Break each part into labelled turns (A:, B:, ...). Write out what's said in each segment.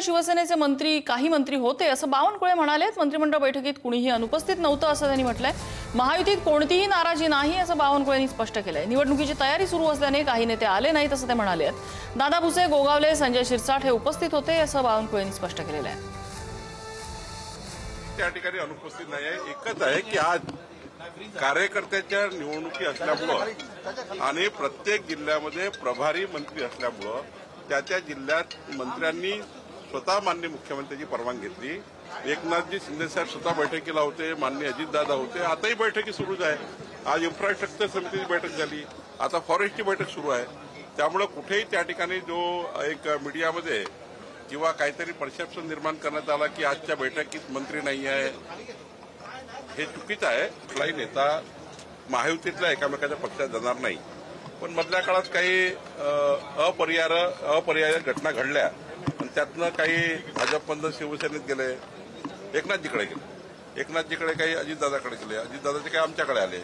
A: शिवसेनेचे मंत्री काही मंत्री होते असं बावनकुळे म्हणाले। मंत्रिमंडळ बैठकीत कुणीही अनुपस्थित नव्हतं असं त्यांनी म्हटलंय। महायुतीत कोणतीही नाराजी नाही असं बावनकुळेंनी स्पष्ट केलंय। निवडणुकीची तयारी सुरू असल्याने काही नेते आले नाहीत असं ते म्हणाले। दादा भुसे, गोगावले, संजय शिरसाट हे उपस्थित होते असं बावनकुळेंनी स्पष्ट केलेलं आहे।
B: त्या ठिकाणी अनुपस्थित नाही आहे। एकच आहे की आज कार्यकर्त्याच्या निवडणुकी असल्यामुळं आणि प्रत्येक जिल्ह्यामध्ये प्रभारी मंत्री असल्यामुळं त्या जिल्ह्यात मंत्र्यांनी स्वतः माननीय मुख्यमंत्र्यांची परवानगी घेतली। एकनाथजी शिंदे साहेब स्वतः बैठकीला होते, माननीय अजितदादा होते, आताही बैठकी सुरूच आहे। आज इन्फ्रास्ट्रक्चर समितीची बैठक झाली, आता फॉरेस्टची बैठक सुरू आहे। त्यामुळे कुठेही त्या ठिकाणी जो एक मीडियामध्ये किंवा काहीतरी परसेप्शन निर्माण करण्यात आला की आजच्या बैठकीत मंत्री नाही आहे, हे चुकीचं आहे। कुठलाही नेता महायुतीतल्या एकामेकाच्या पक्षात जाणार नाही, पण मधल्या काळात काही अपरिहार्य घटना घडल्या आणि त्यातनं काही भाजपमधून शिवसेनेत गेले, एकनाथजीकडे गेले, एकनाथजीकडे काही अजितदादाकडे गेले, अजितदादाचे काही आमच्याकडे आले।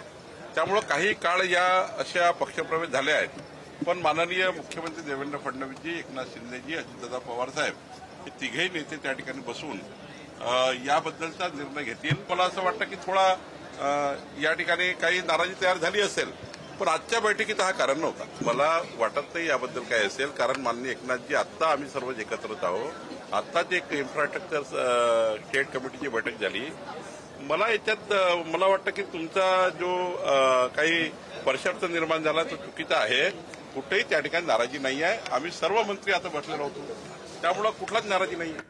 B: त्यामुळे काही काळ या अशा पक्षप्रवेश झाले आहेत। पण माननीय मुख्यमंत्री देवेंद्र फडणवीसजी, एकनाथ शिंदेजी, अजितदादा पवार साहेब हे तिघेही नेते त्या ठिकाणी बसून याबद्दलचा निर्णय घेतील। मला असं वाटतं की थोडा या ठिकाणी काही नाराजी तयार झाली असेल, पण आजच्या बैठकीत हा कारण नव्हता। मला वाटत नाही याबद्दल काय असेल, कारण माननीय एकनाथजी आत्ता आम्ही सर्व एकत्रच आहोत। आत्ताच एक इन्फ्रास्ट्रक्चर स्टेट कमिटीची बैठक झाली। मला वाटतं की तुमचा जो काही परसेप्शन निर्माण झाला तो चुकीचा आहे। कुठेही त्या ठिकाणी नाराजी नाही आहे। आम्ही सर्व मंत्री आता बसलेलो होतो, त्यामुळे कुठलाच नाराजी नाही आहे।